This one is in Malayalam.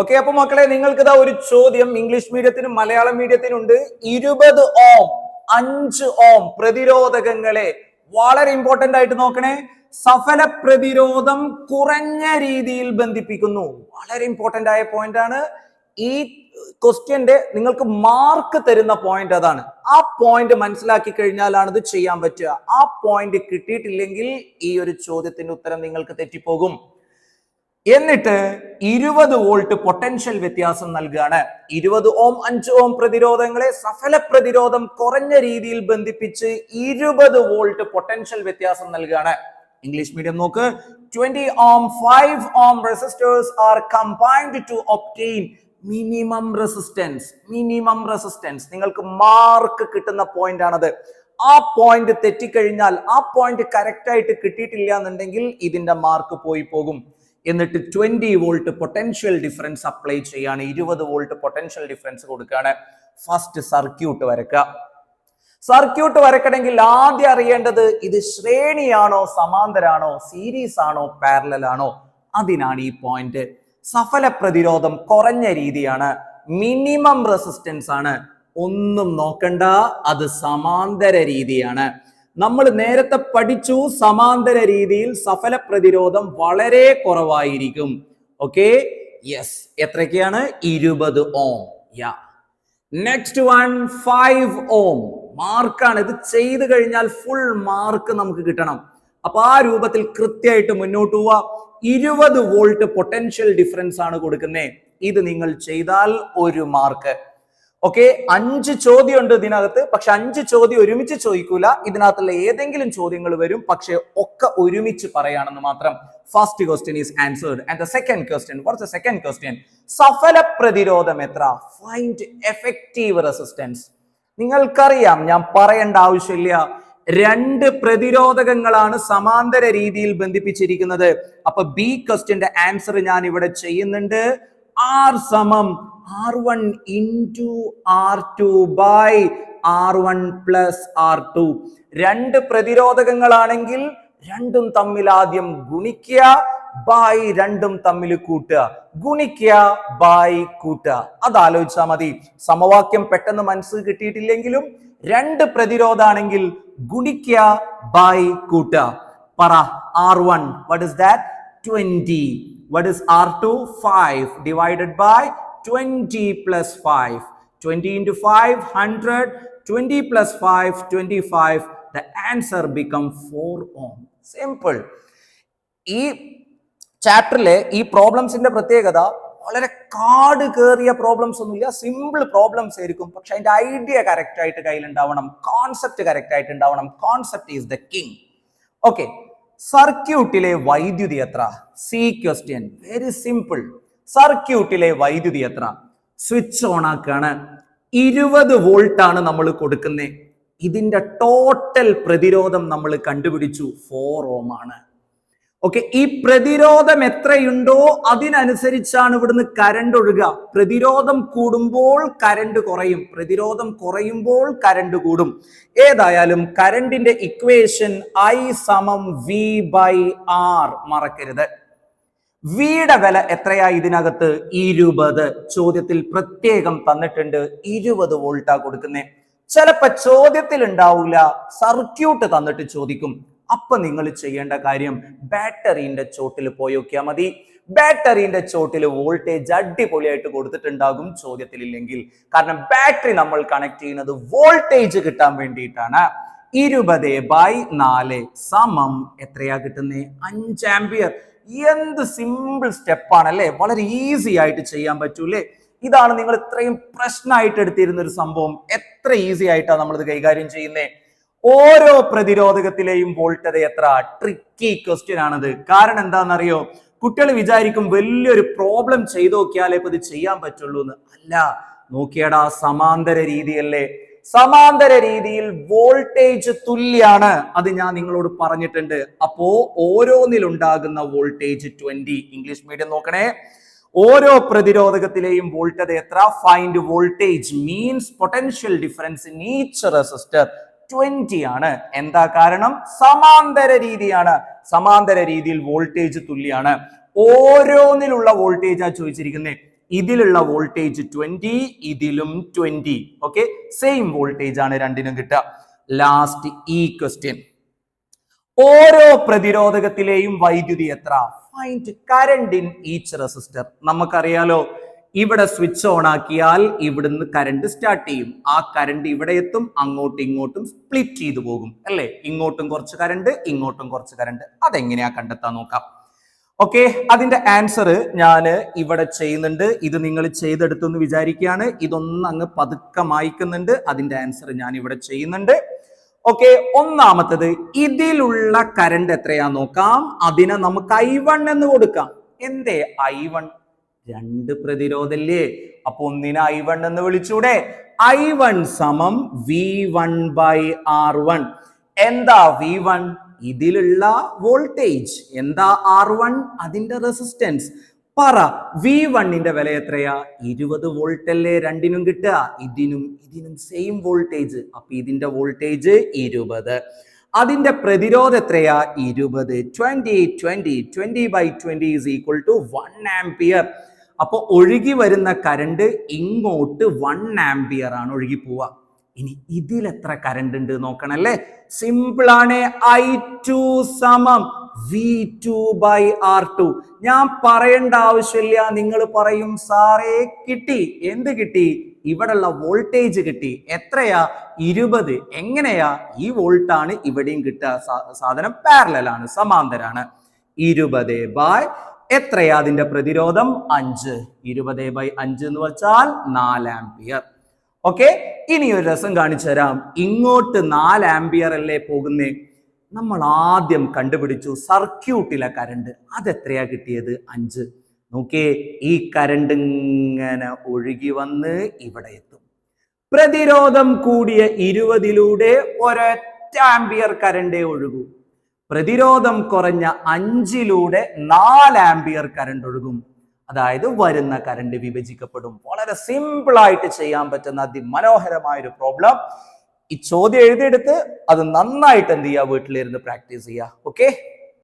ഓക്കെ, അപ്പൊ മക്കളെ നിങ്ങൾക്ക് ഇതാ ഒരു ചോദ്യം ഇംഗ്ലീഷ് മീഡിയത്തിനും മലയാളം മീഡിയത്തിനും ഉണ്ട്. 20 ഓം 5 ഓം പ്രതിരോധകങ്ങളെ വളരെ ഇമ്പോർട്ടന്റ് ആയിട്ട് നോക്കണേ. സഫല പ്രതിരോധം കുറഞ്ഞ രീതിയിൽ ബന്ധിപ്പിക്കുന്നു. വളരെ ഇമ്പോർട്ടന്റ് ആയ പോയിന്റ് ആണ്. ഈ ക്വസ്റ്റ്യന്റെ നിങ്ങൾക്ക് മാർക്ക് തരുന്ന പോയിന്റ് അതാണ്. ആ പോയിന്റ് മനസ്സിലാക്കി കഴിഞ്ഞാലാണ് ഇത് ചെയ്യാൻ പറ്റുക. ആ പോയിന്റ് കിട്ടിയിട്ടില്ലെങ്കിൽ ഈ ഒരു ചോദ്യത്തിന്റെ ഉത്തരം നിങ്ങൾക്ക് തെറ്റിപ്പോകും. എന്നിട്ട് 20 വോൾട്ട് പൊട്ടൻഷ്യൽ വ്യത്യാസം നൽകുകയാണ്. 20 ഓം 5 ഓം പ്രതിരോധങ്ങളെ സഫല പ്രതിരോധം കുറഞ്ഞ രീതിയിൽ ബന്ധിപ്പിച്ച് 20 വോൾട്ട് പൊട്ടൻഷ്യൽ വ്യത്യാസം നൽകുകയാണ്. ഇംഗ്ലീഷ് മീഡിയം നോക്ക്. 20 ohm 5 ohm resistors are combined to obtain minimum resistance. നിങ്ങൾക്ക് മാർക്ക് കിട്ടുന്ന പോയിന്റ് ആണത്. ആ പോയിന്റ് തെറ്റിക്കഴിഞ്ഞാൽ, ആ പോയിന്റ് കറക്റ്റ് ആയിട്ട് കിട്ടിയിട്ടില്ല എന്നുണ്ടെങ്കിൽ ഇതിന്റെ മാർക്ക് പോയി പോകും. എന്നിട്ട് 20 വോൾട്ട് പൊട്ടൻഷ്യൽ ഡിഫറൻസ് അപ്ലൈ ചെയ്യാണ്. 20 വോൾട്ട് പൊട്ടൻഷ്യൽ ഡിഫറൻസ് കൊടുക്കുകയാണ്. ഫസ്റ്റ് സർക്യൂട്ട് വരക്കുക. സർക്യൂട്ട് വരക്കണമെങ്കിൽ ആദ്യം അറിയേണ്ടത് ഇത് ശ്രേണിയാണോ, സമാന്തരാണോ, സീരീസ് ആണോ, പാരലൽ ആണോ. അതിനാണ് ഈ പോയിന്റ്. സഫല പ്രതിരോധം കുറഞ്ഞ രീതിയാണ്, മിനിമം റെസിസ്റ്റൻസ് ആണ്. ഒന്നും നോക്കണ്ട, അത് സമാന്തര രീതിയാണ്. നമ്മൾ നേരത്തെ പഠിച്ചു, സമാന്തര രീതിയിൽ സഫല പ്രതിരോധം വളരെ കുറവായിരിക്കും. Okay, yes. എത്രയൊക്കെയാണ്? 20 ohm. Yeah, next one 5 ohm. മാർക്കാണ്. ഇത് ചെയ്തു കഴിഞ്ഞാൽ ഫുൾ മാർക്ക് നമുക്ക് കിട്ടണം. അപ്പൊ ആ രൂപത്തിൽ കൃത്യമായിട്ട് മുന്നോട്ട് പോവുക. 20 വോൾട്ട് പൊട്ടൻഷ്യൽ ഡിഫറൻസ് ആണ് കൊടുക്കുന്നത്. ഇത് നിങ്ങൾ ചെയ്താൽ 1 മാർക്ക്. ഓക്കെ, 5 ചോദ്യം ഉണ്ട് ഇതിനകത്ത്. പക്ഷെ 5 ചോദ്യം ഒരുമിച്ച് ചോദിക്കൂല. ഇതിനകത്തുള്ള ഏതെങ്കിലും ചോദ്യങ്ങൾ വരും, പക്ഷെ ഒക്കെ ഒരുമിച്ച് പറയാണെന്ന് മാത്രം. First question is answered. And the second question, what's the second question? സഫല പ്രതിരോധം എത്ര? Find effective resistance. നിങ്ങൾക്കറിയാം, ഞാൻ പറയേണ്ട ആവശ്യമില്ല. 2 പ്രതിരോധകങ്ങളാണ് സമാന്തര രീതിയിൽ ബന്ധിപ്പിച്ചിരിക്കുന്നത്. അപ്പൊ ബി ക്വസ്റ്റ്യന്റെ ആൻസർ ഞാൻ ഇവിടെ ചെയ്യുന്നുണ്ട്. R സമം R1 into R2 by R1 plus R2. 2 പ്രതിരോധകങ്ങളാണെങ്കിൽ രണ്ടും തമ്മിൽ ആദ്യം ഗുണിക്കുക, ബൈ രണ്ടും തമ്മിൽ കൂട്ടുക, ഗുണിക്കുക, ബൈ കൂട്ടുക. അത് ആലോചിച്ചാൽ മതി. സമവാക്യം പെട്ടെന്ന് മനസ്സിൽ കിട്ടിയിട്ടില്ലെങ്കിലും 2 പ്രതിരോധാണെങ്കിൽ ഗുണിക്കുക, ബൈ കൂട്ടുക. പറ, R1 what is that? 20. What is R2? 5 divided by 20 plus 5. 20 into 5 100. 20 plus 5 25. The answer become 4 ohm. Simple. ഈ ചാപ്റ്ററിലെ ഈ പ്രോബ്ലംസിന്റെ പ്രത്യേകത വളരെ കാട് കയറിയ പ്രോബ്ലംസ് ഒന്നുമില്ല. സിമ്പിൾ പ്രോബ്ലംസ് ആയിരിക്കും. പക്ഷെ അതിന്റെ ഐഡിയ കറക്റ്റ് ആയിട്ട് കയ്യിലുണ്ടാവണം, കോൺസെപ്റ്റ് കറക്റ്റ് ആയിട്ട് ഉണ്ടാവണം. Concept is the king. Okay, സർക്യൂട്ടിലെ വൈദ്യുതി എത്ര? C question. Very simple. സർക്യൂട്ടിലെ വൈദ്യുതി എത്ര? Switch on ആക്കാണ്. 20 വോൾട്ട് ആണ് നമ്മൾ കൊടുക്കുന്നത്. ഇതിന്റെ ടോട്ടൽ പ്രതിരോധം നമ്മൾ കണ്ടുപിടിച്ചു, 4 ഓം ആണ്. ഓക്കെ, ഈ പ്രതിരോധം എത്രയുണ്ടോ അതിനനുസരിച്ചാണ് ഇവിടുന്ന് കറണ്ട് ഒഴുകുക. പ്രതിരോധം കൂടുമ്പോൾ കറണ്ട് കുറയും, പ്രതിരോധം കുറയുമ്പോൾ കറണ്ട് കൂടും. ഏതായാലും കറണ്ടിന്റെ ഇക്വേഷൻ I സമം V by R മറക്കരുത്. വിയുടെ വില എത്രയാ ഇതിനകത്ത്? 20. ചോദ്യത്തിൽ പ്രത്യേകം തന്നിട്ടുണ്ട്. 20 വോൾട്ടാ കൊടുക്കുന്നേ. ചിലപ്പോ ചോദ്യത്തിൽ ഉണ്ടാവില്ല, സർക്യൂട്ട് തന്നിട്ട് ചോദിക്കും. അപ്പൊ നിങ്ങൾ ചെയ്യേണ്ട കാര്യം ബാറ്ററിന്റെ ചോട്ടിൽ പോയി നോക്കിയാൽ മതി. ബാറ്ററിന്റെ ചോട്ടിൽ വോൾട്ടേജ് അടിപൊളിയായിട്ട് കൊടുത്തിട്ടുണ്ടാകും ചോദ്യത്തിൽ ഇല്ലെങ്കിൽ. കാരണം ബാറ്ററി നമ്മൾ കണക്ട് ചെയ്യുന്നത് വോൾട്ടേജ് കിട്ടാൻ വേണ്ടിയിട്ടാണ്. 20/4 സമം എത്രയാ കിട്ടുന്നേ? 5 ആംപിയർ. എന്ത് സിമ്പിൾ സ്റ്റെപ്പാണ് അല്ലേ? വളരെ ഈസി ആയിട്ട് ചെയ്യാൻ പറ്റൂലേ? ഇതാണ് നിങ്ങൾ ഇത്രയും പ്രശ്നമായിട്ട് എടുത്തിരുന്ന ഒരു സംഭവം. എത്ര ഈസി ആയിട്ടാണ് നമ്മളിത് കൈകാര്യം ചെയ്യുന്നേ. ഓരോ പ്രതിരോധകത്തിലെയും വോൾട്ടേജ് എത്ര? ട്രിക്കി ക്വസ്റ്റ്യൻ ആണത്. കാരണം എന്താണെന്നറിയോ? കുട്ടികൾ വിചാരിക്കും വലിയൊരു പ്രോബ്ലം ചെയ്ത് നോക്കിയാലേ ഇപ്പൊ ഇത് ചെയ്യാൻ പറ്റുള്ളൂ എന്ന്. അല്ല, നോക്കിയടാ, സമാന്തര രീതിയല്ലേ? സമാന്തര രീതിയിൽ വോൾട്ടേജ് തുല്യാണ്. അത് ഞാൻ നിങ്ങളോട് പറഞ്ഞിട്ടുണ്ട്. അപ്പോ ഓരോന്നിലുണ്ടാകുന്ന വോൾട്ടേജ് 20. ഇംഗ്ലീഷ് മീഡിയം നോക്കണേ. ഓരോ പ്രതിരോധകത്തിലെയും വോൾട്ടേജ് എത്ര? Find voltage means potential difference in each resistor 20 ആണ്. എന്താ കാരണം? സമാന്തര രീതിയാണ്. സമാന്തര രീതിയിൽ വോൾട്ടേജ് തുല്യാണ്. ഓരോന്നിലുള്ള വോൾട്ടേജാ ചോദിച്ചിരിക്കുന്നത്. ഇതിലുള്ള വോൾട്ടേജ് 20, ഇതിലും 20. ഓക്കെ, സെയിം വോൾട്ടേജ് ആണ് രണ്ടിനും കിട്ടുക. ലാസ്റ്റ് ഈ ക്വസ്റ്റ്യൻ, ഓരോ പ്രതിരോധകത്തിലെയും വൈദ്യുതി എത്ര? Find current in each resistor. നമുക്കറിയാലോ, ഇവിടെ സ്വിച്ച് ഓൺ ആക്കിയാൽ ഇവിടുന്ന് കറണ്ട് സ്റ്റാർട്ട് ചെയ്യും. ആ കറണ്ട് ഇവിടെ എത്തും, അങ്ങോട്ടും ഇങ്ങോട്ടും സ്പ്ലിറ്റ് ചെയ്തു പോകും അല്ലേ? ഇങ്ങോട്ടും കുറച്ച് കറണ്ട്, ഇങ്ങോട്ടും കുറച്ച് കറണ്ട്. അതെങ്ങനെയാ കണ്ടെത്താൻ നോക്കാം. ഓക്കെ, അതിന്റെ ആൻസർ ഞാൻ ഇവിടെ ചെയ്യുന്നുണ്ട്. ഇത് നിങ്ങൾ ചെയ്തെടുത്തു എന്ന് വിചാരിക്കുകയാണ്. ഇതൊന്നും അങ്ങ് പതുക്കെ മായ്ക്കുന്നുണ്ട്. അതിന്റെ ആൻസർ ഞാൻ ഇവിടെ ചെയ്യുന്നുണ്ട്. ഓക്കെ, ഒന്നാമത്തത് ഇതിലുള്ള കറണ്ട് എത്രയാ നോക്കാം. അതിനെ നമുക്ക് I1 എന്ന് കൊടുക്കാം. എന്തേ I1? രണ്ട് പ്രതിരോധല്ലേ, അപ്പൊ ഒന്നിനെ I1 എന്ന് വിളിച്ചൂടെ? I1 സമം V1/R1. എന്താ V1? ഇതിലുള്ള വോൾട്ടേജ്. എന്താ R1? അതിന്റെ റെസിസ്റ്റൻസ്. പറ, V1ന്റെ വില എത്രയാ? 20 വോൾട്ട് അല്ലേ രണ്ടിനും കിട്ടുക? ഇതിനും സെയിം വോൾട്ടേജ്. അപ്പൊ ഇതിന്റെ വോൾട്ടേജ് 20. അതിന്റെ പ്രതിരോധം എത്രയാ? 20. 20/20 is equal to 1 ആംപിയർ. അപ്പൊ ഒഴുകി വരുന്ന കറണ്ട് ഇങ്ങോട്ട് 1 ആംപിയർ ആണ് ഒഴുകി പോവുക. ഇനി ഇതിൽ എത്ര കറണ്ട് ഉണ്ട് നോക്കണല്ലേ? സിമ്പിൾ ആണ്. I2 സമം V2/R2. ഞാൻ പറയേണ്ട ആവശ്യമില്ല, നിങ്ങൾ പറയും സാറേ കിട്ടി. എന്ത് കിട്ടി? ഇവിടെയുള്ള വോൾട്ടേജ് കിട്ടി. എത്രയാ? 20. എങ്ങനെയാ? ഈ വോൾട്ടാണ് ഇവിടെയും കിട്ടുക. സാധനം പാരലൽ ആണ്, സമാന്തരാണ്. 20 എത്രയാ അതിന്റെ പ്രതിരോധം? 5. 20/5 എന്ന് വെച്ചാൽ 4 ആംപിയർ. ഓക്കെ, ഇനി ഒരു രസം കാണിച്ചു തരാം. ഇങ്ങോട്ട് 4 ആംപിയർ അല്ലേ പോകുന്നേ? നമ്മൾ ആദ്യം കണ്ടുപിടിച്ചു സർക്യൂട്ടിലെ കറണ്ട്. അതെത്രയാ കിട്ടിയത്? 5. നോക്കേ, ഈ കറണ്ട് ഇങ്ങനെ ഒഴുകി വന്ന് ഇവിടെ എത്തും. പ്രതിരോധം കൂടിയ 20ലൂടെ ഒരൊറ്റ ആംപിയർ കറണ്ടേ ഒഴുകൂ. പ്രതിരോധം കുറഞ്ഞ 5ലൂടെ 4 ആംപിയർ കറണ്ട് ഒഴുകും. അതായത് വരുന്ന കറണ്ട് വിഭജിക്കപ്പെടും. വളരെ സിമ്പിൾ ആയിട്ട് ചെയ്യാൻ പറ്റുന്ന അതിമനോഹരമായ ഒരു പ്രോബ്ലം. ഈ ചോദ്യം എഴുതിയെടുത്ത് അത് നന്നായിട്ട് എന്ത് ചെയ്യുക? വീട്ടിലിരുന്ന് പ്രാക്ടീസ് ചെയ്യുക. ഓക്കെ.